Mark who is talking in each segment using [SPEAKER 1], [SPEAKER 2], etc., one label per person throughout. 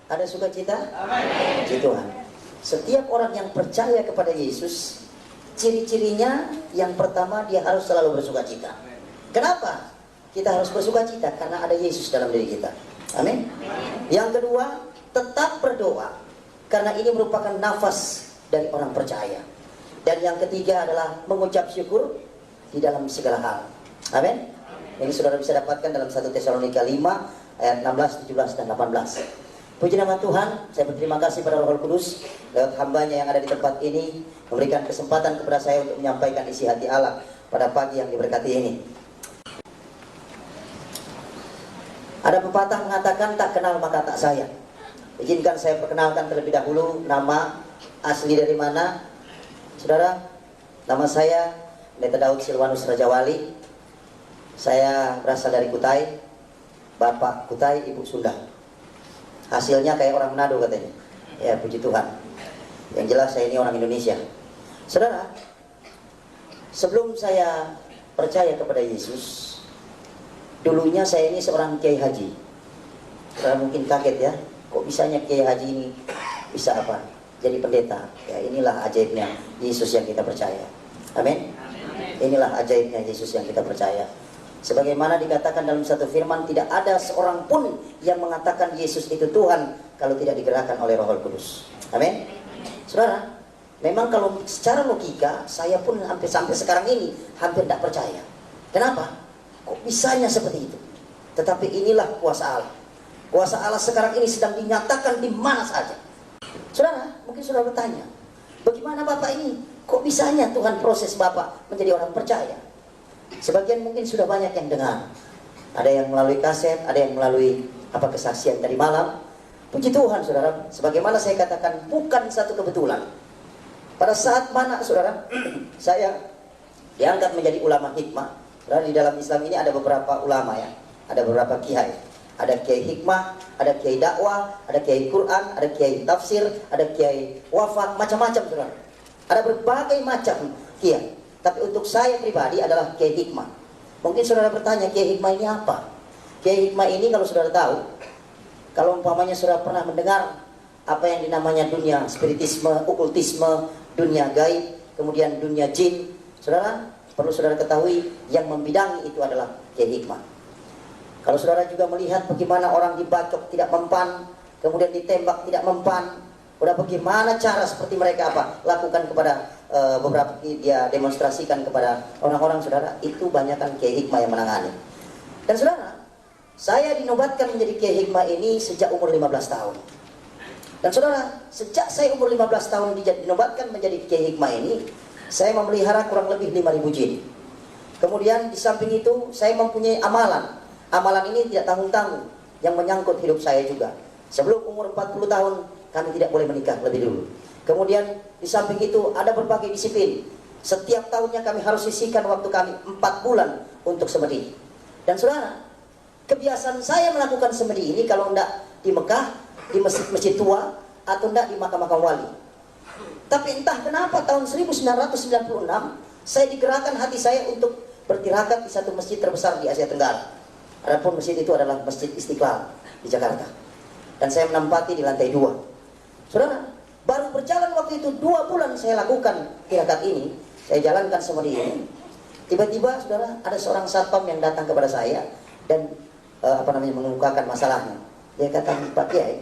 [SPEAKER 1] Ada sukacita? Puji Tuhan. Setiap orang yang percaya kepada Yesus, ciri-cirinya yang pertama dia harus selalu bersukacita. Kenapa kita harus bersukacita? Karena ada Yesus dalam diri kita. Amin. Yang kedua, tetap berdoa, karena ini merupakan nafas dari orang percaya. Dan yang ketiga adalah mengucap syukur di dalam segala hal. Amin. Ini saudara bisa dapatkan dalam 1 Tesalonika 5 ayat 16, 17 dan 18. Puji nama Tuhan, saya berterima kasih pada Roh Kudus lewat hambanya yang ada di tempat ini, memberikan kesempatan kepada saya untuk menyampaikan isi hati Allah pada pagi yang diberkati ini. Ada pepatah mengatakan tak kenal maka tak sayang. Izinkan saya perkenalkan terlebih dahulu nama asli dari mana. Saudara, nama saya Pendeta Daud Silwanus Rajawali. Saya berasal dari Kutai, Bapak Kutai, Ibu Sunda. Hasilnya kayak orang Manado katanya. Ya, puji Tuhan. Yang jelas saya ini orang Indonesia. Saudara, sebelum saya percaya kepada Yesus, dulunya saya ini seorang kiai haji. Saudara mungkin kaget ya, kok bisanya kiai haji ini bisa apa? Jadi pendeta. Ya, inilah ajaibnya Yesus yang kita percaya. Amin. Inilah ajaibnya Yesus yang kita percaya. Sebagaimana dikatakan dalam satu firman, tidak ada seorang pun yang mengatakan Yesus itu Tuhan kalau tidak digerakkan oleh Roh Kudus. Amin. Saudara, memang kalau secara logika saya pun sampai sekarang ini hampir tidak percaya. Kenapa? Kok bisanya seperti itu? Tetapi inilah kuasa Allah. Kuasa Allah sekarang ini sedang dinyatakan di mana saja. Saudara, mungkin saudara bertanya, bagaimana Bapak ini? Kok bisanya Tuhan proses Bapak menjadi orang percaya? Sebagian mungkin sudah banyak yang dengar. Ada yang melalui kaset, ada yang melalui kesaksian tadi malam. Puji Tuhan saudara, sebagaimana saya katakan, bukan satu kebetulan. Pada saat mana saudara, saya diangkat menjadi ulama hikmah. Saudara, di dalam Islam ini ada beberapa ulama ya, ada beberapa kiai. Ada kiai hikmah, ada kiai dakwah, ada kiai Quran, ada kiai tafsir, ada kiai wafat, macam-macam saudara. Ada berbagai macam kiai. Tapi untuk saya pribadi adalah kiai hikmah. Mungkin saudara bertanya, kiai hikmah ini apa? Kiai hikmah ini kalau saudara tahu, kalau umpamanya saudara pernah mendengar apa yang dinamanya dunia spiritisme, okultisme, dunia gaib, kemudian dunia jin, saudara perlu saudara ketahui yang membidangi itu adalah kiai hikmah. Kalau saudara juga melihat bagaimana orang dibacok tidak mempan, kemudian ditembak tidak mempan, udah bagaimana cara seperti mereka lakukan kepada beberapa dia demonstrasikan kepada orang-orang, saudara, itu banyakkan kiai hikmah yang menangani. Dan saudara, saya dinobatkan menjadi kiai hikmah ini sejak umur 15 tahun. Dan saudara, sejak saya umur 15 tahun dinobatkan menjadi kiai hikmah ini, saya memelihara kurang lebih 5.000 jin. Kemudian di samping itu saya mempunyai amalan. Amalan ini tidak tanggung-tanggung yang menyangkut hidup saya juga. Sebelum umur 40 tahun kami tidak boleh menikah lebih dulu. Kemudian di samping itu ada berbagai disiplin. Setiap tahunnya kami harus sisihkan waktu kami 4 bulan untuk semedi. Dan saudara, kebiasaan saya melakukan semedi ini kalau tidak di Mekah, di masjid-masjid tua, atau tidak di makam-makam wali. Tapi entah kenapa tahun 1996 saya digerakkan hati saya untuk bertirakat di satu masjid terbesar di Asia Tenggara. Adapun masjid itu adalah Masjid Istiqlal di Jakarta. Dan saya menempati di lantai 2. Saudara, baru berjalan waktu itu 2 bulan saya lakukan tirakat ini, saya jalankan semedi ini. Tiba-tiba saudara, ada seorang satpam yang datang kepada saya dan mengemukakan masalahnya. Dia kata, Pak Kiai,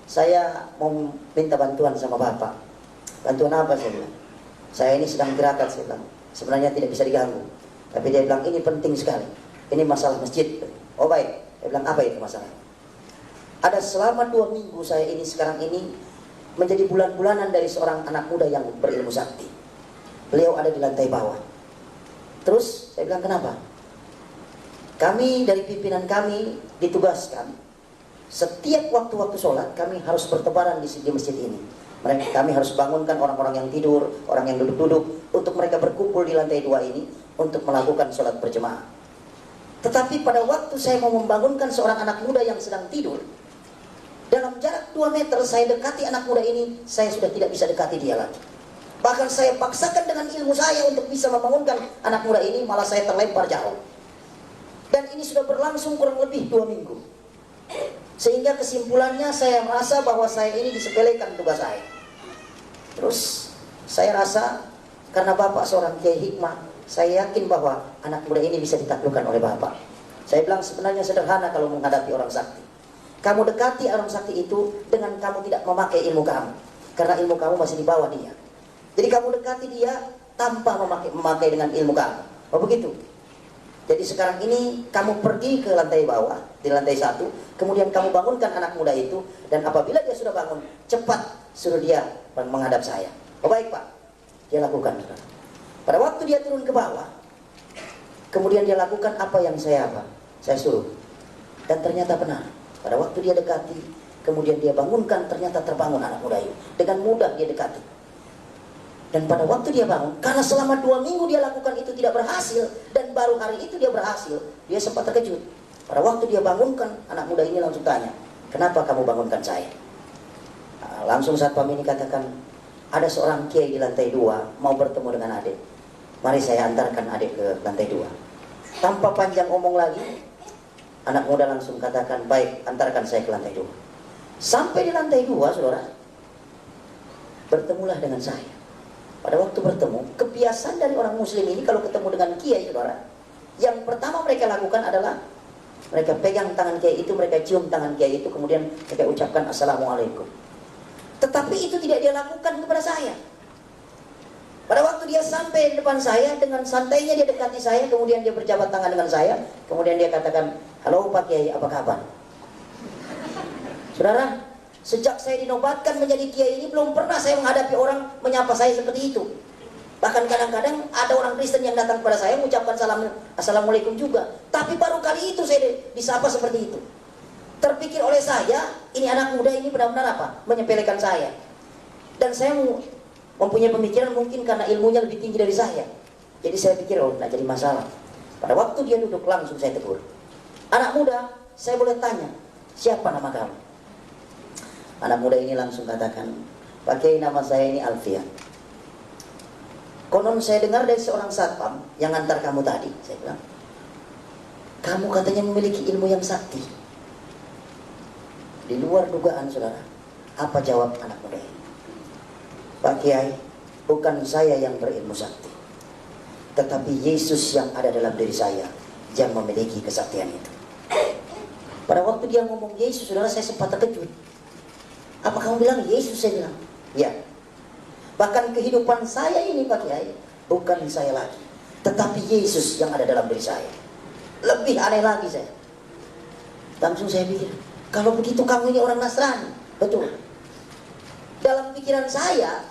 [SPEAKER 1] saya mau minta bantuan sama Bapak. Bantuan apa? Saya bilang, saya ini sedang tirakat, saya bilang. Sebenarnya tidak bisa diganggu. Tapi dia bilang, ini penting sekali. Ini masalah masjid. Oh baik, dia bilang, apa itu masalahnya? Ada selama 2 minggu saya ini sekarang ini menjadi bulan-bulanan dari seorang anak muda yang berilmu sakti. Beliau ada di lantai bawah. Terus saya bilang, kenapa? Kami dari pimpinan kami ditugaskan setiap waktu-waktu sholat kami harus bertebaran di masjid ini. Kami harus bangunkan orang-orang yang tidur, orang yang duduk-duduk, untuk mereka berkumpul di lantai 2 ini untuk melakukan sholat berjemaah. Tetapi pada waktu saya mau membangunkan seorang anak muda yang sedang tidur, dalam jarak 2 meter saya dekati anak muda ini, saya sudah tidak bisa dekati dia lagi. Bahkan saya paksakan dengan ilmu saya untuk bisa membangunkan anak muda ini, malah saya terlempar jauh. Dan ini sudah berlangsung kurang lebih 2 minggu. Sehingga kesimpulannya saya merasa bahwa saya ini disepelekan tugas saya. Terus saya rasa karena Bapak seorang kiai hikmah, saya yakin bahwa anak muda ini bisa ditaklukkan oleh Bapak. Saya bilang sebenarnya sederhana kalau menghadapi orang sakti. Kamu dekati orang sakti itu dengan kamu tidak memakai ilmu kamu, karena ilmu kamu masih di bawah dia. Jadi kamu dekati dia tanpa memakai dengan ilmu kamu. Oh begitu. Jadi sekarang ini kamu pergi ke lantai bawah, di lantai 1, kemudian kamu bangunkan anak muda itu, dan apabila dia sudah bangun, cepat suruh dia menghadap saya. Oh baik Pak, dia lakukan. Pada waktu dia turun ke bawah, kemudian dia lakukan apa yang saya suruh, dan ternyata benar. Pada waktu dia dekati, kemudian dia bangunkan, ternyata terbangun anak muda itu. Dengan mudah dia dekati. Dan pada waktu dia bangun, karena selama 2 minggu dia lakukan itu tidak berhasil, dan baru hari itu dia berhasil, dia sempat terkejut. Pada waktu dia bangunkan, anak muda ini langsung tanya, kenapa kamu bangunkan saya? Nah, langsung Satpam ini katakan, ada seorang kiai di lantai 2 mau bertemu dengan adik. Mari saya antarkan adik ke lantai 2. Tanpa panjang omong lagi, anak muda langsung katakan, baik, antarkan saya ke lantai 2. Sampai di lantai 2, saudara, bertemulah dengan saya. Pada waktu bertemu, kebiasaan dari orang muslim ini kalau ketemu dengan kiai, saudara, yang pertama mereka lakukan adalah mereka pegang tangan kiai itu, mereka cium tangan kiai itu, kemudian mereka ucapkan assalamualaikum. Tetapi itu tidak dia lakukan kepada saya. Pada waktu dia sampai di depan saya, dengan santainya dia dekati saya, kemudian dia berjabat tangan dengan saya, kemudian dia katakan, halo Pak Kiai, apa kabar? Saudara, sejak saya dinobatkan menjadi kiai ini, belum pernah saya menghadapi orang menyapa saya seperti itu. Bahkan kadang-kadang ada orang Kristen yang datang kepada saya mengucapkan assalamualaikum juga. Tapi baru kali itu saya disapa seperti itu. Terpikir oleh saya, ini anak muda ini benar-benar apa? Menyepelekan saya. Dan saya mempunyai pemikiran mungkin karena ilmunya lebih tinggi dari saya. Jadi saya pikir, oh tidak jadi masalah. Pada waktu dia duduk langsung saya tegur. Anak muda, saya boleh tanya, siapa nama kamu? Anak muda ini langsung katakan, Pak Kiai, nama saya ini Alfian. Konon saya dengar dari seorang satpam yang antar kamu tadi. Saya bilang, kamu katanya memiliki ilmu yang sakti. Di luar dugaan saudara. Apa jawab anak muda ini? Pak Kiai, bukan saya yang berilmu sakti, tetapi Yesus yang ada dalam diri saya yang memiliki kesaktian itu. Pada waktu dia ngomong Yesus, saudara, saya sempat terkejut. Apa kamu bilang Yesus? Saya bilang, ya. Bahkan kehidupan saya ini Pak Kiai, bukan saya lagi, tetapi Yesus yang ada dalam diri saya. Lebih aneh lagi saya. Langsung saya pikir, kalau begitu kamu ini orang Nasrani. Betul. Dalam pikiran saya,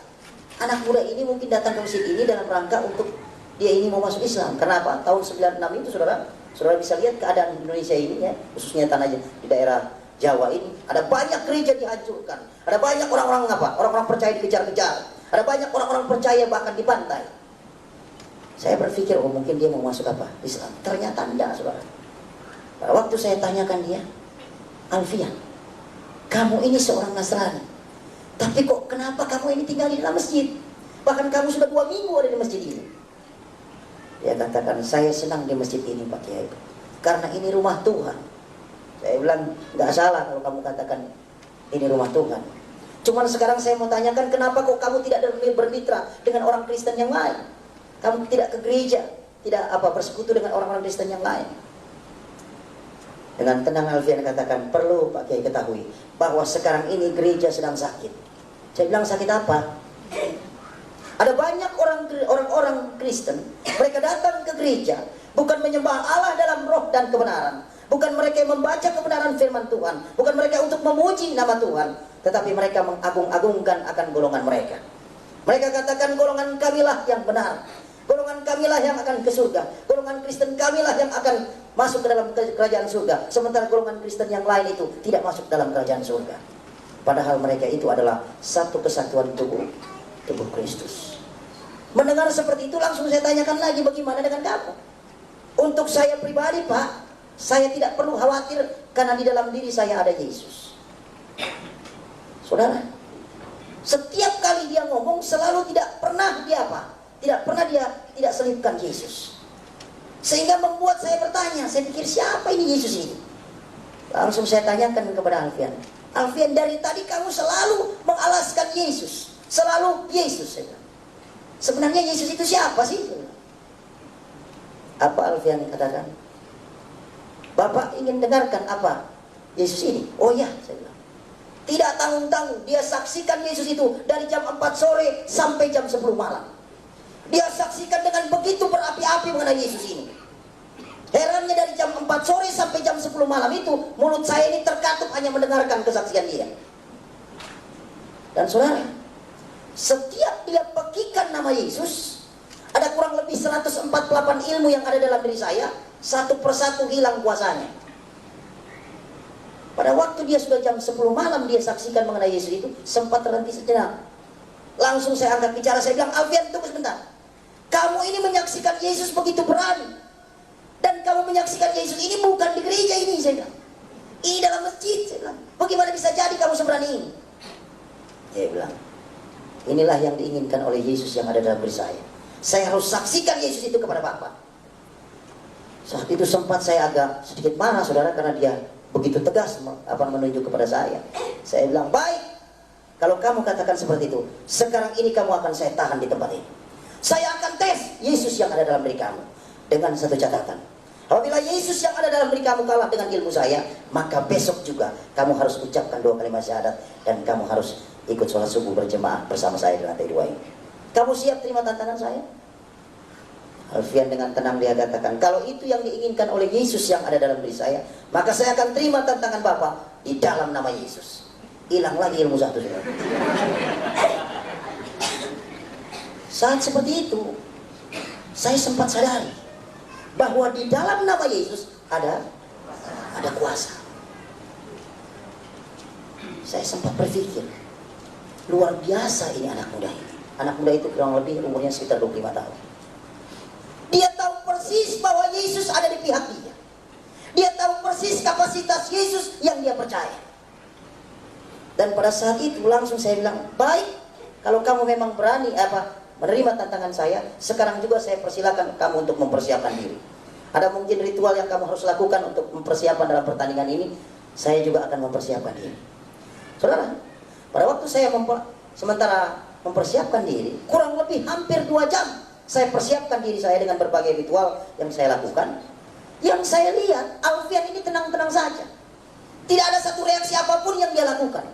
[SPEAKER 1] anak muda ini mungkin datang ke masjid ini dalam rangka untuk dia ini mau masuk Islam. Kenapa? Tahun 96 itu saudara bisa lihat keadaan Indonesia ini ya, khususnya tanah di daerah Jawa ini, ada banyak gereja dihancurkan, ada banyak orang-orang orang-orang percaya dikejar-kejar, ada banyak orang-orang percaya bahkan dibantai. Saya berpikir, oh mungkin dia mau masuk apa? Islam. Ternyata tidak, saudara. Pada waktu saya tanyakan dia, Alfian, kamu ini seorang Nasrani, tapi kok kenapa kamu ini tinggal di dalam masjid? Bahkan kamu sudah 2 minggu ada di masjid ini. Dia katakan, saya senang di masjid ini Pak Kiai, karena ini rumah Tuhan. Saya bilang, nggak salah kalau kamu katakan ini rumah Tuhan. Cuman sekarang saya mau tanyakan, kenapa kok kamu tidak bermitra dengan orang Kristen yang lain? Kamu tidak ke gereja, tidak bersekutu dengan orang-orang Kristen yang lain. Dengan tenang Alfian katakan, perlu Pak Kiai ketahui bahwa sekarang ini gereja sedang sakit. Saya bilang, sakit apa? Ada banyak orang-orang Kristen, mereka datang ke gereja bukan menyembah Allah dalam roh dan kebenaran, bukan mereka yang membaca kebenaran firman Tuhan, bukan mereka untuk memuji nama Tuhan, tetapi mereka mengagung-agungkan akan golongan mereka. Mereka katakan, golongan kamilah yang benar, golongan kamilah yang akan ke surga, golongan Kristen kamilah yang akan masuk ke dalam kerajaan surga, sementara golongan Kristen yang lain itu tidak masuk dalam kerajaan surga. Padahal mereka itu adalah satu kesatuan tubuh Kristus. Mendengar seperti itu, langsung saya tanyakan lagi, bagaimana dengan kamu? Untuk saya pribadi Pak, saya tidak perlu khawatir karena di dalam diri saya ada Yesus. Saudara, setiap kali dia ngomong selalu tidak pernah dia tidak selipkan Yesus. Sehingga membuat saya bertanya, saya pikir siapa ini Yesus ini? Langsung saya tanyakan kepada Alfian, Alfian, dari tadi kamu selalu mengalaskan Yesus, selalu Yesus. Saya bilang, sebenarnya Yesus itu siapa sih? Apa Alfian katakan? Bapak ingin dengarkan apa Yesus ini? Oh ya, saya bilang. Tidak tanggung-tanggung, dia saksikan Yesus itu dari jam 4 sore sampai jam 10 malam. Dia saksikan dengan begitu berapi-api mengenai Yesus ini. Herannya dari jam 4 sore sampai jam 10 malam itu, mulut saya ini terkatup hanya mendengarkan kesaksian dia. Dan saudara, setiap dia pekikan nama Yesus, ada kurang lebih 148 ilmu yang ada dalam diri saya, satu persatu hilang kuasanya. Pada waktu dia sudah jam 10 malam dia saksikan mengenai Yesus itu, sempat terhenti sejenak. Langsung saya angkat bicara, saya bilang, Alfian, tunggu sebentar. Kamu ini menyaksikan Yesus begitu berani. Dan kamu menyaksikan Yesus ini bukan di gereja ini, saya bilang. Ini dalam masjid, saya bilang. Bagaimana bisa jadi kamu seberani ini? Dia bilang, inilah yang diinginkan oleh Yesus yang ada dalam diri saya. Saya harus saksikan Yesus itu kepada Bapa. Saat itu sempat saya agak sedikit marah, saudara, karena dia begitu tegas menunjuk kepada saya. Saya bilang, baik, kalau kamu katakan seperti itu, sekarang ini kamu akan saya tahan di tempat ini. Saya akan tes Yesus yang ada dalam diri kamu. Dengan satu catatan, apabila Yesus yang ada dalam diri kamu kalah dengan ilmu saya, maka besok juga kamu harus ucapkan 2 kalimat syahadat dan kamu harus ikut sholat subuh berjemaah bersama saya di lantai 2 ini. Kamu siap terima tantangan saya? Alfian dengan tenang dia katakan, kalau itu yang diinginkan oleh Yesus yang ada dalam diri saya, maka saya akan terima tantangan Bapak di dalam nama Yesus. Hilang lagi ilmu satu. Saat seperti itu, saya sempat sadari bahwa di dalam nama Yesus ada kuasa. Saya sempat berpikir, luar biasa ini anak muda ini. Anak muda itu kurang lebih umurnya sekitar 25 tahun. Dia tahu persis bahwa Yesus ada di pihak dia. Dia tahu persis kapasitas Yesus yang dia percaya. Dan pada saat itu langsung saya bilang, baik, kalau kamu memang berani menerima tantangan saya, sekarang juga saya persilakan kamu untuk mempersiapkan diri. Ada mungkin ritual yang kamu harus lakukan untuk mempersiapkan dalam pertandingan ini, saya juga akan mempersiapkan diri. Saudara, pada waktu saya sementara mempersiapkan diri, kurang lebih hampir 2 jam, saya persiapkan diri saya dengan berbagai ritual yang saya lakukan. Yang saya lihat, Alfian ini tenang-tenang saja. Tidak ada satu reaksi apapun yang dia lakukan.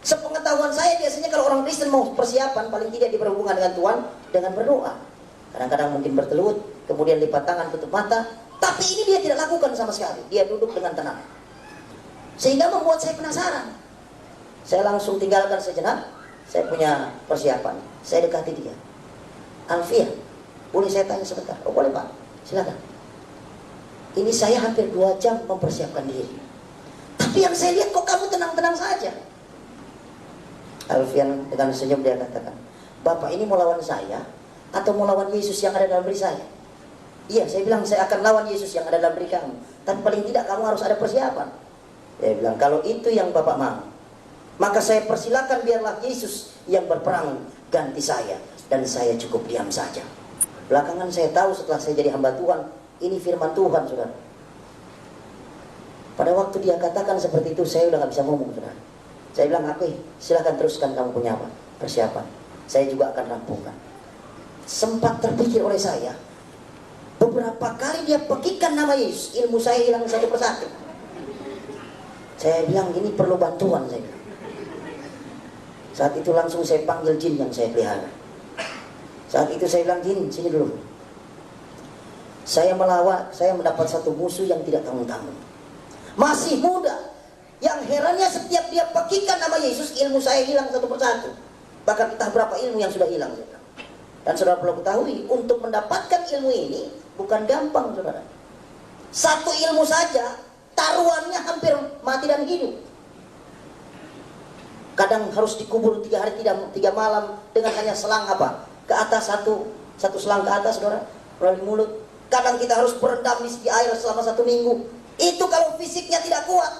[SPEAKER 1] Sepengetahuan saya biasanya kalau orang Kristen mau persiapan, paling tidak diperhubungkan dengan Tuhan dengan berdoa. Kadang-kadang mungkin bertelut, kemudian lipat tangan, tutup mata. Tapi ini dia tidak lakukan sama sekali. Dia duduk dengan tenang. Sehingga membuat saya penasaran. Saya langsung tinggalkan sejenak. Saya punya persiapan. Saya dekati dia. Alfian, boleh saya tanya sebentar? Oh boleh Pak, silakan. Ini saya hampir 2 jam mempersiapkan diri. Tapi yang saya lihat kok kamu tenang-tenang saja. Alfian dengan senyum dia katakan, Bapak ini mau lawan saya atau mau lawan Yesus yang ada dalam diri saya? Iya, saya bilang saya akan lawan Yesus yang ada dalam diri kamu. Tapi paling tidak kamu harus ada persiapan. Dia bilang, kalau itu yang Bapak mau, maka saya persilakan biarlah Yesus yang berperang ganti saya. Dan saya cukup diam saja. Belakangan saya tahu setelah saya jadi hamba Tuhan, ini firman Tuhan, saudara. Pada waktu dia katakan seperti itu, saya udah gak bisa ngomong, saudara. Saya bilang, oke, silakan teruskan kamu punya apa? Persiapan. Saya juga akan rampungkan. Sempat terpikir oleh saya, beberapa kali dia pekikan nama Yesus, ilmu saya hilang satu persatu. Saya bilang, ini perlu bantuan, saya bilang. Saat itu langsung saya panggil jin yang saya pelihara. Saat itu saya bilang, jin, sini dulu. Saya melawan, saya mendapat satu musuh yang tidak tanggung-tanggung. Masih muda. Yang herannya setiap dia pekikan nama Yesus, ilmu saya hilang satu persatu. Bahkan entah berapa ilmu yang sudah hilang. Dan saudara perlu ketahui, untuk mendapatkan ilmu ini bukan gampang, saudara. Satu ilmu saja, taruhannya hampir mati dan hidup. Kadang harus dikubur 3 hari 3 malam dengan hanya selang ke atas satu selang ke atas, saudara, melalui mulut. Kadang kita harus berendam di air selama 1 minggu. Itu kalau fisiknya tidak kuat,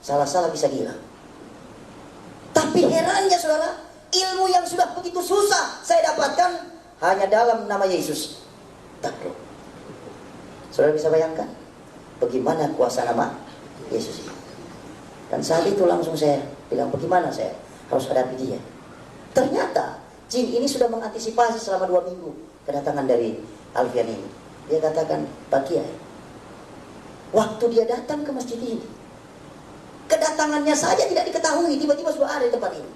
[SPEAKER 1] salah-salah bisa gila. Tapi herannya, saudara, ilmu yang sudah begitu susah saya dapatkan hanya dalam nama Yesus. Takluk. Saudara bisa bayangkan bagaimana kuasa nama Yesus ini. Dan saat itu langsung saya bilang, bagaimana saya harus hadapi dia. Ternyata jin ini sudah mengantisipasi selama 2 minggu kedatangan dari Alfian ini. Dia katakan, Pak Kiai, waktu dia datang ke masjid ini, kedatangannya saja tidak diketahui, tiba-tiba sudah ada di tempat ini.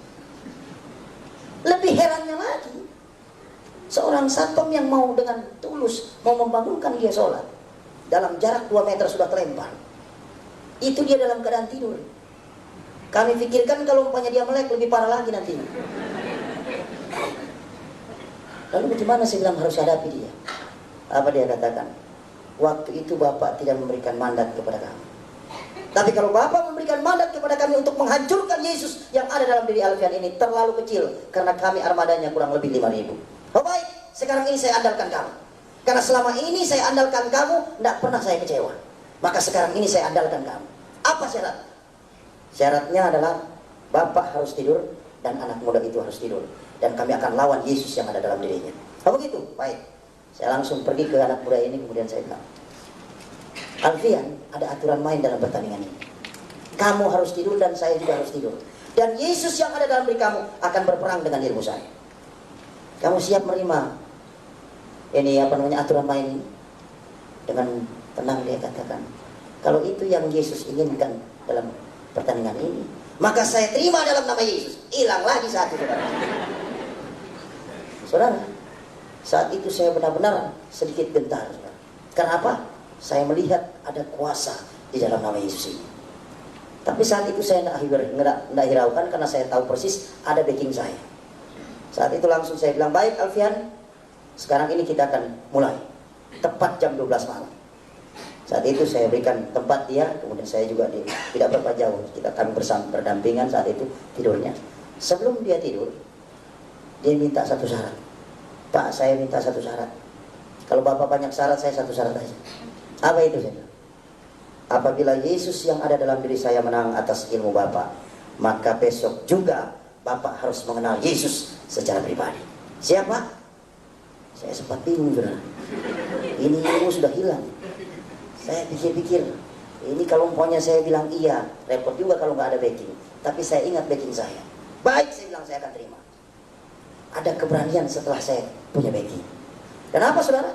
[SPEAKER 1] Lebih herannya lagi, seorang satpam yang mau dengan tulus mau membangunkan dia sholat, dalam jarak 2 meter sudah terlempar. Itu dia dalam keadaan tidur. Kami pikirkan kalau umpamanya dia melek lebih parah lagi nantinya. Lalu bagaimana saya bilang harus hadapi dia? Apa dia katakan? Waktu itu Bapak tidak memberikan mandat kepada kami. Tapi kalau Bapak memberikan mandat kepada kami untuk menghancurkan Yesus yang ada dalam diri Alfian ini, terlalu kecil. Karena kami armadanya kurang lebih 5.000. Oh baik, sekarang ini saya andalkan kamu. Karena selama ini saya andalkan kamu, tidak pernah saya kecewa. Maka sekarang ini saya andalkan kamu. Apa syarat? Syaratnya adalah Bapak harus tidur dan anak muda itu harus tidur. Dan kami akan lawan Yesus yang ada dalam dirinya. Oh begitu? Baik. Saya langsung pergi ke anak muda ini, kemudian saya bilang, Alfian, ada aturan main dalam pertandingan ini. Kamu harus tidur dan saya juga harus tidur. Dan Yesus yang ada dalam diri kamu akan berperang dengan ilmu saya. Kamu siap menerima ini aturan main ini? Dengan tenang dia katakan, kalau itu yang Yesus inginkan dalam pertandingan ini, maka saya terima dalam nama Yesus. Hilang lagi saat itu, saudara. Saudara, saat itu saya benar-benar sedikit gentar. Saudara. Kenapa? Saya melihat ada kuasa di dalam nama Yesus ini. Tapi saat itu saya tidak hiraukan karena saya tahu persis ada backing saya. Saat itu langsung saya bilang, baik Alfian, sekarang ini kita akan mulai. Tepat jam 12 malam. Saat itu saya berikan tempat dia, kemudian saya juga tidak berapa jauh. Kami bersama berdampingan saat itu tidurnya. Sebelum dia tidur, dia minta satu syarat. Pak, saya minta satu syarat. Kalau Bapak banyak syarat, saya satu syarat aja. Apa itu saya? Apabila Yesus yang ada dalam diri saya menang atas ilmu Bapak, maka besok juga Bapak harus mengenal Yesus secara pribadi. Siapa? Saya sempat bingung, saudara. Ini ilmu sudah hilang. Saya pikir-pikir, ini kalau umpamanya saya bilang iya, repot juga kalau nggak ada backing. Tapi saya ingat backing saya. Baik, saya bilang saya akan terima. Ada keberanian setelah saya punya backing. Kenapa, saudara?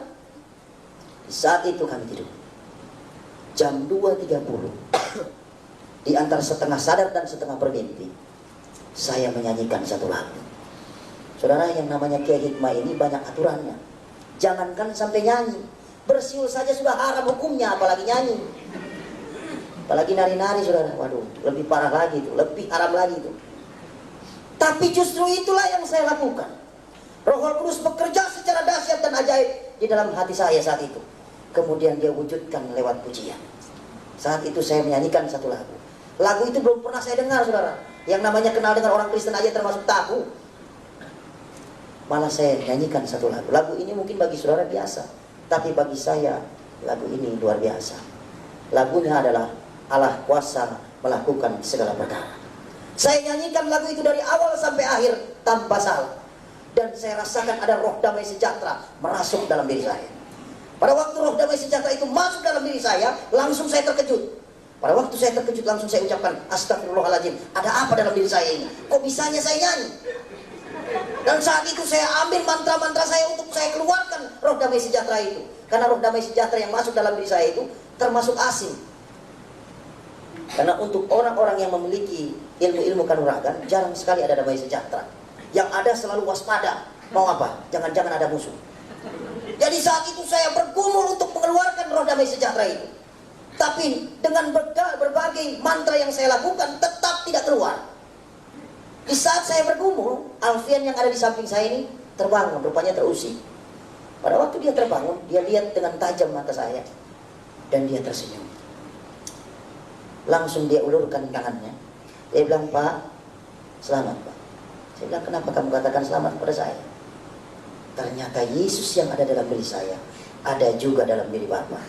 [SPEAKER 1] Di saat itu kami tidur. Jam 2.30, di antara setengah sadar dan setengah bermimpi, saya menyanyikan satu lagu. Saudara, yang namanya Kiai Hikmah ini banyak aturannya. Jangankan sampai nyanyi, bersiul saja sudah haram hukumnya, apalagi nyanyi. Apalagi nari-nari, saudara. Waduh, lebih parah lagi itu, lebih haram lagi itu. Tapi justru itulah yang saya lakukan. Roh Kudus bekerja secara dahsyat dan ajaib di dalam hati saya saat itu. Kemudian dia wujudkan lewat pujian. Saat itu saya menyanyikan satu lagu. Lagu itu belum pernah saya dengar, saudara. Yang namanya kenal dengan orang Kristen aja termasuk tabu. Malah saya nyanyikan satu lagu. Lagu ini mungkin bagi saudara biasa, tapi bagi saya lagu ini luar biasa. Lagunya adalah Allah kuasa melakukan segala perkara. Saya nyanyikan lagu itu dari awal sampai akhir tanpa salah. Dan saya rasakan ada roh damai sejahtera merasuk dalam diri saya. Pada waktu roh damai sejahtera itu masuk dalam diri saya, langsung saya terkejut. Pada waktu saya terkejut, langsung saya ucapkan, Astagfirullahaladzim, ada apa dalam diri saya ini? Kok bisanya saya nyanyi? Dan saat itu saya ambil mantra-mantra saya untuk saya keluarkan roh damai sejahtera itu. Karena roh damai sejahtera yang masuk dalam diri saya itu termasuk asing. Karena untuk orang-orang yang memiliki ilmu-ilmu kanuragan, jarang sekali ada damai sejahtera. Yang ada selalu waspada. Mau apa? Jangan-jangan ada musuh. Jadi saat itu saya bergumul untuk mengeluarkan roh damai sejahtera itu. Tapi dengan berbagai mantra yang saya lakukan tetap tidak keluar. Di saat saya bergumul, Alfian yang ada di samping saya ini terbangun, rupanya terusik. Pada waktu dia terbangun, dia lihat dengan tajam mata saya. Dan dia tersenyum. Langsung dia ulurkan tangannya. Dia bilang, Pak, selamat Pak. Saya bilang, kenapa kamu katakan selamat kepada saya? Ternyata Yesus yang ada dalam diri saya ada juga dalam diri Bapak.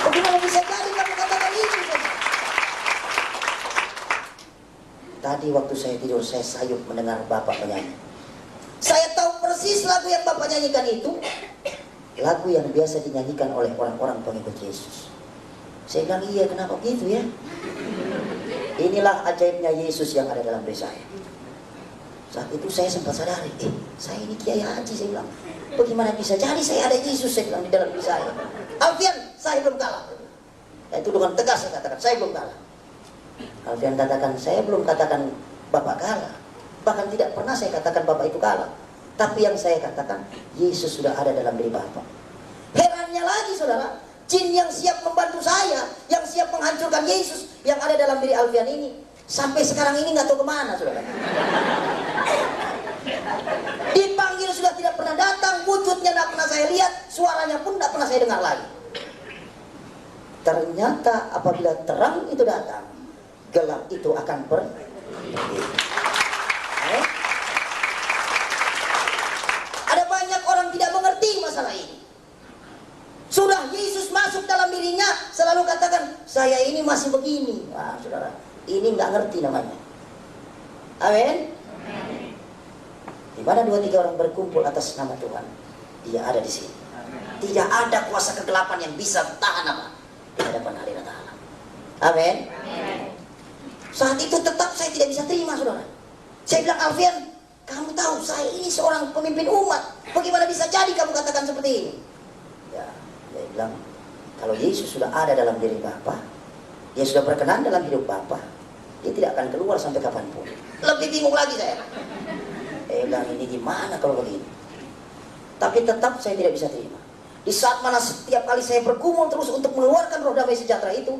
[SPEAKER 1] Bagaimana bisa jadi kamu katakan itu? Tadi waktu saya tidur, saya sayup mendengar Bapak menyanyi. Saya tahu persis lagu yang Bapak nyanyikan itu lagu yang biasa dinyanyikan oleh orang-orang pengikut Yesus. Saya bilang, iya, kenapa begitu ya? Inilah ajaibnya Yesus yang ada dalam diri saya. Saat itu saya sempat sadari, saya ini Kiai Haji, saya bilang. Bagaimana bisa jadi saya ada Yesus, saya bilang, di dalam diri saya. Alfian, saya belum kalah. Dan itu dengan tegas saya katakan, saya belum kalah. Alfian katakan, saya belum katakan Bapak kalah. Bahkan tidak pernah saya katakan Bapak itu kalah. Tapi yang saya katakan, Yesus sudah ada dalam diri Bapak. Herannya lagi saudara, jin yang siap membantu saya, yang siap menghancurkan Yesus yang ada dalam diri Alfian ini, sampai sekarang ini nggak tahu kemana saudara. Dipanggil sudah tidak pernah datang, wujudnya tidak pernah saya lihat, suaranya pun tidak pernah saya dengar lagi. Ternyata apabila terang itu datang, gelap itu akan pergi. Ada banyak orang tidak mengerti masalah ini. Sudah Yesus masuk dalam dirinya, selalu katakan, saya ini masih begini. Wah saudara, ini nggak ngerti namanya. Amin. Di mana 2-3 orang berkumpul atas nama Tuhan, Dia ada di sini. Tidak ada kuasa kegelapan yang bisa tahan apa di hadapan hadirat Allah. Amin. Saat itu tetap saya tidak bisa terima saudara. Saya bilang, Alfian, kamu tahu saya ini seorang pemimpin umat, bagaimana bisa jadi kamu katakan seperti ini? Ya, dia bilang, kalau Yesus sudah ada dalam diri Bapa, Dia sudah berkenan dalam hidup Bapa, Dia tidak akan keluar sampai kapanpun. Lebih bingung lagi saya. Bilang, ini gimana kalau begini? Tapi tetap saya tidak bisa terima. Di saat mana setiap kali saya bergumul terus untuk mengeluarkan roh damai sejahtera itu,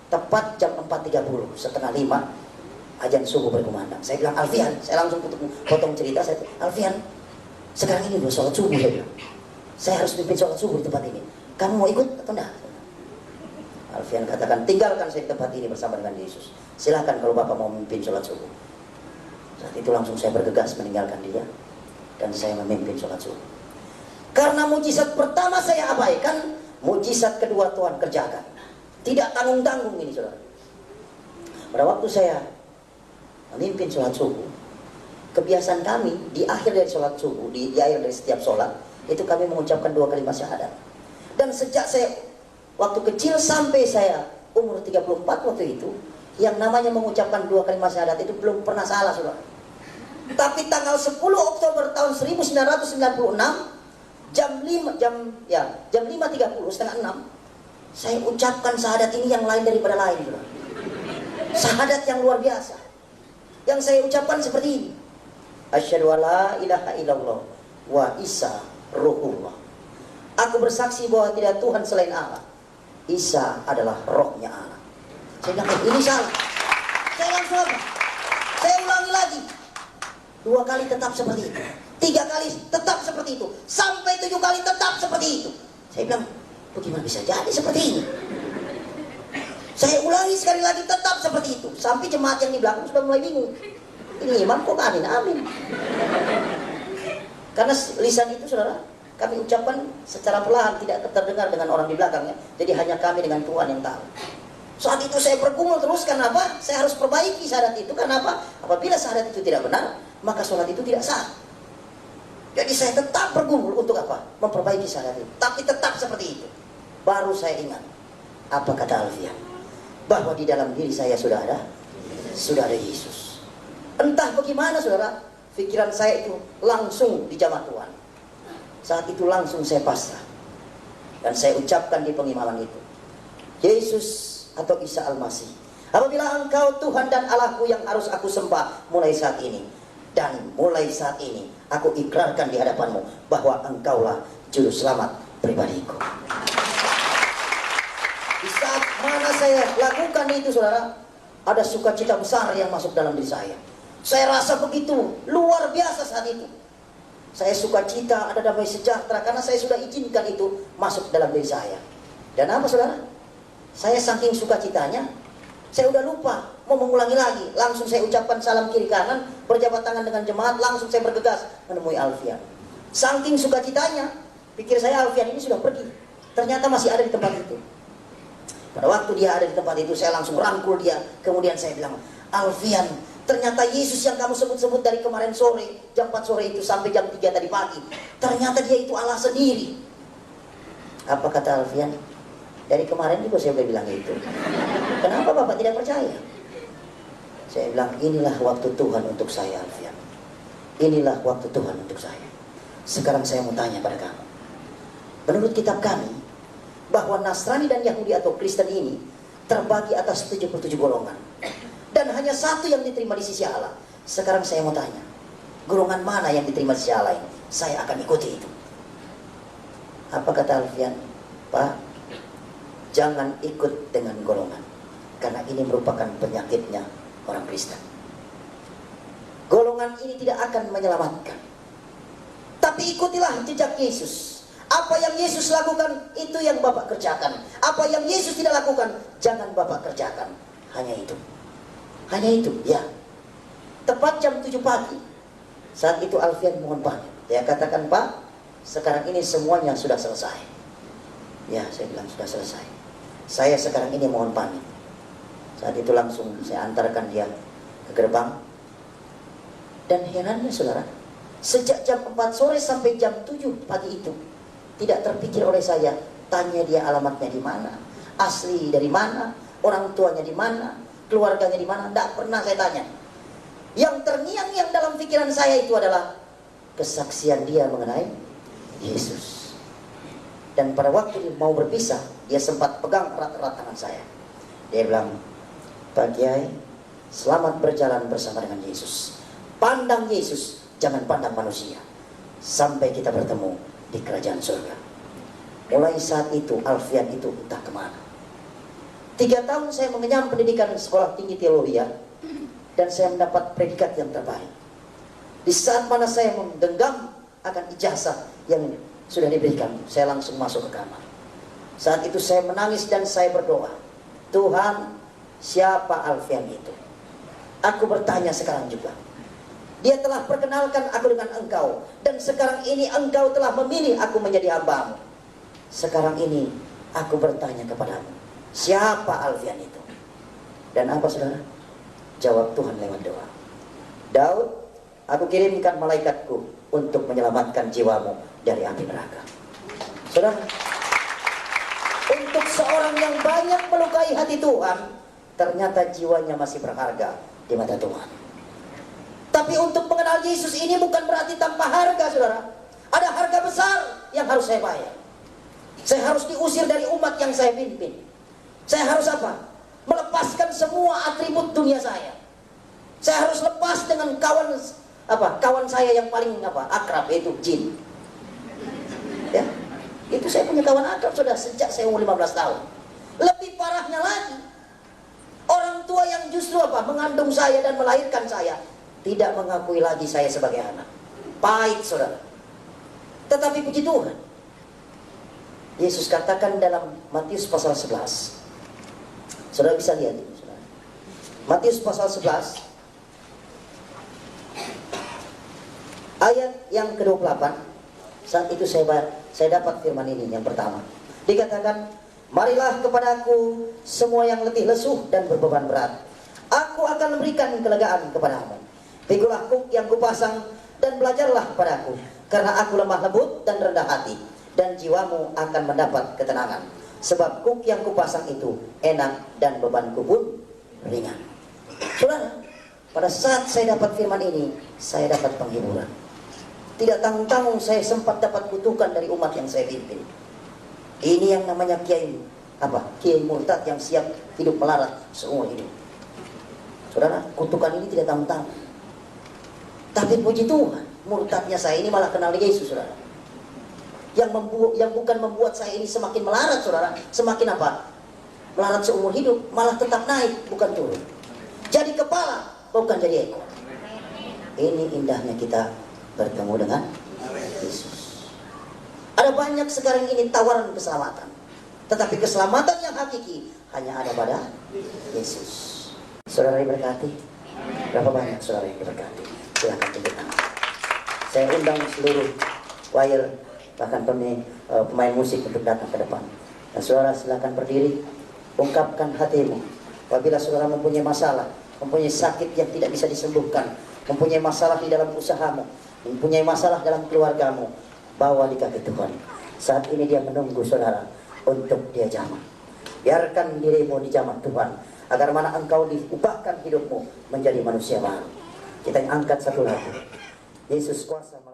[SPEAKER 1] tepat jam 4.30, setengah 5, azan subuh berkumandang. Saya bilang, Alfian, saya langsung potong cerita. Saya bilang, Alfian, sekarang ini udah sholat subuh. Saya bilang, saya harus pimpin sholat subuh di tempat ini. Kamu mau ikut atau enggak? Alfian katakan, tinggalkan saya di tempat ini bersama dengan Yesus. Silahkan kalau Bapak mau memimpin sholat subuh. Saat itu langsung saya bergegas meninggalkan dia, dan saya memimpin sholat subuh. Karena mujizat pertama saya abaikan, mujizat kedua Tuhan kerjakan. Tidak tanggung-tanggung ini saudara. Pada waktu saya memimpin sholat subuh, kebiasaan kami di akhir dari sholat subuh, di akhir dari setiap sholat, itu kami mengucapkan 2 kalimat syahadat. Dan sejak saya waktu kecil sampai saya umur 34 waktu itu, yang namanya mengucapkan 2 kalimat syahadat itu belum pernah salah saudara. Tapi tanggal 10 Oktober tahun 1996, jam 5.30, setengah 6, saya ucapkan syahadat ini yang lain daripada lain saudara. Syahadat yang luar biasa. Yang saya ucapkan seperti ini. Asyhadu alla ilaha illallah wa Isa ruhullah. Aku bersaksi bahwa tidak Tuhan selain Allah. Isa adalah rohnya Allah. Saya bilang, ini salah. Saya langsung apa? Saya ulangi lagi. 2 kali tetap seperti itu. 3 kali tetap seperti itu. Sampai 7 kali tetap seperti itu. Saya bilang, bagaimana bisa jadi seperti ini? Saya ulangi sekali lagi tetap seperti itu. Sampai jemaat yang di belakang sudah mulai bingung. Ini imam kok amin, amin. Karena lisan itu saudara, kami ucapkan secara perlahan, tidak terdengar dengan orang di belakangnya. Jadi hanya kami dengan Tuhan yang tahu. Saat itu saya bergumul terus, karena apa? Saya harus perbaiki syahadat itu. Karena apa? Apabila syahadat itu tidak benar, maka sholat itu tidak sah. Jadi saya tetap bergumul untuk apa? Memperbaiki syahadat itu. Tapi tetap seperti itu. Baru saya ingat, apa kata Alfian? Bahwa di dalam diri saya sudah ada Yesus. Entah bagaimana saudara, pikiran saya itu langsung dijamah Tuhan. Saat itu langsung saya pasrah. Dan saya ucapkan di pengimaman itu, Yesus atau Isa Al-Masih, apabila Engkau Tuhan dan Allahku yang harus aku sembah mulai saat ini, dan mulai saat ini aku ikrarkan di hadapan-Mu bahwa Engkaulah juru selamat pribadiku. Di saat mana saya lakukan itu saudara, ada sukacita besar yang masuk dalam diri saya. Saya rasa begitu luar biasa saat itu. Saya sukacita, ada damai sejahtera, karena saya sudah izinkan itu masuk dalam diri saya. Dan apa saudara? Saya saking sukacitanya, saya udah lupa mau mengulangi lagi. Langsung saya ucapkan salam kiri kanan, berjabat tangan dengan jemaat, langsung saya bergegas menemui Alfian. Saking sukacitanya, pikir saya Alfian ini sudah pergi. Ternyata masih ada di tempat itu. Pada waktu dia ada di tempat itu, saya langsung rangkul dia. Kemudian saya bilang, Alfian, ternyata Yesus yang kamu sebut-sebut dari kemarin sore, jam 4 sore itu sampai jam 3 tadi pagi, ternyata dia itu Allah sendiri. Apa kata Alfian? Dari kemarin juga saya udah bilang itu. Kenapa Bapak tidak percaya? Saya bilang, inilah waktu Tuhan untuk saya, Alfian. Inilah waktu Tuhan untuk saya. Sekarang saya mau tanya pada kamu. Menurut kitab kami, bahwa Nasrani dan Yahudi atau Kristen ini terbagi atas 77 golongan. Dan hanya satu yang diterima di sisi Allah. Sekarang saya mau tanya, golongan mana yang diterima di sisi Allah ini? Saya akan ikuti itu. Apa kata Alfian? Pak, jangan ikut dengan golongan. Karena ini merupakan penyakitnya orang Kristen. Golongan ini tidak akan menyelamatkan. Tapi ikutilah jejak Yesus. Apa yang Yesus lakukan, itu yang Bapak kerjakan. Apa yang Yesus tidak lakukan, jangan Bapak kerjakan. Hanya itu. Hanya itu, ya. Tepat jam 7 pagi. Saat itu Alfian mohon pamit. Dia katakan, Pak, sekarang ini semuanya sudah selesai. Ya, saya bilang sudah selesai. Saya sekarang ini mohon pamit. Saat itu langsung saya antarkan dia ke gerbang. Dan herannya saudara, sejak jam 4 sore sampai jam 7 pagi itu, tidak terpikir oleh saya, tanya dia alamatnya di mana, asli dari mana, orang tuanya di mana, keluarganya di mana, tidak pernah saya tanya. Yang terngiang-ngiang dalam pikiran saya itu adalah kesaksian dia mengenai Yesus. Dan pada waktu dia mau berpisah, dia sempat pegang erat-erat tangan saya. Dia bilang, Pak Kiai, selamat berjalan bersama dengan Yesus. Pandang Yesus, jangan pandang manusia. Sampai kita bertemu di kerajaan surga. Mulai saat itu Alfian itu entah kemana. 3 tahun saya mengenyam pendidikan sekolah tinggi teologi, dan saya mendapat predikat yang terbaik. Di saat mana saya menggenggam akan ijazah yang sudah diberikan, saya langsung masuk ke kamar. Saat itu saya menangis dan saya berdoa, Tuhan, siapa Alfian itu? Aku bertanya sekarang juga. Dia telah perkenalkan aku dengan Engkau, dan sekarang ini Engkau telah memilih aku menjadi hamba-Mu. Sekarang ini aku bertanya kepadamu, siapa Alfian itu? Dan apa saudara? Jawab Tuhan lewat doa. Daud, aku kirimkan malaikatku untuk menyelamatkan jiwamu dari api neraka. Saudara, untuk seorang yang banyak melukai hati Tuhan, ternyata jiwanya masih berharga di mata Tuhan. Tapi untuk mengenal Yesus ini bukan berarti tanpa harga, saudara. Ada harga besar yang harus saya bayar. Saya harus diusir dari umat yang saya pimpin. Saya harus apa? Melepaskan semua atribut dunia saya. Saya harus lepas dengan kawan saya yang paling akrab, yaitu jin. Ya, itu saya punya kawan akrab sudah sejak saya umur 15 tahun. Lebih parahnya lagi, orang tua yang justru mengandung saya dan melahirkan saya, tidak mengakui lagi saya sebagai anak. Pahit, saudara. Tetapi puji Tuhan, Yesus katakan dalam Matius pasal 11. Saudara bisa lihat ini, saudara. Matius pasal 11 ayat yang ke-28. Saat itu saya dapat firman ini yang pertama. Dikatakan, marilah kepadaku semua yang letih lesuh dan berbeban berat. Aku akan memberikan kelegaan kepadamu. Pikulah kuk yang kupasang dan belajarlah padaku, karena aku lemah lembut dan rendah hati, dan jiwamu akan mendapat ketenangan. Sebab kuk yang kupasang itu enak dan bebanku pun ringan. Saudara, pada saat saya dapat firman ini, saya dapat penghiburan. Tidak tanggung-tanggung saya sempat dapat kutukan dari umat yang saya pimpin. Ini yang namanya kiai murtad yang siap hidup melarat seumur hidup. Saudara, kutukan ini tidak tanggung-tanggung. Tapi puji Tuhan, murtadnya saya ini malah kenal Yesus, saudara. Yang bukan membuat saya ini semakin melarat, saudara. Semakin melarat seumur hidup, malah tetap naik, bukan turun. Jadi kepala, bukan jadi ekor. Ini indahnya kita bertemu dengan Yesus. Ada banyak sekarang ini tawaran keselamatan, tetapi keselamatan yang hakiki hanya ada pada Yesus. Saudara diberkati? Berapa banyak saudara yang diberkati? Silahkan tunjuk tangan. Saya undang seluruh choir, bahkan pemain musik untuk datang ke depan. Dan saudara silakan berdiri, ungkapkan hatimu. Apabila saudara mempunyai masalah, mempunyai sakit yang tidak bisa disembuhkan, mempunyai masalah di dalam usahamu, mempunyai masalah dalam keluargamu, bawa di kaki Tuhan. Saat ini dia menunggu saudara untuk dia jamah. Biarkan dirimu dijamah Tuhan, agar mana engkau diubahkan hidupmu menjadi manusia baru. Kita angkat satu lagu. Yesus kuasa.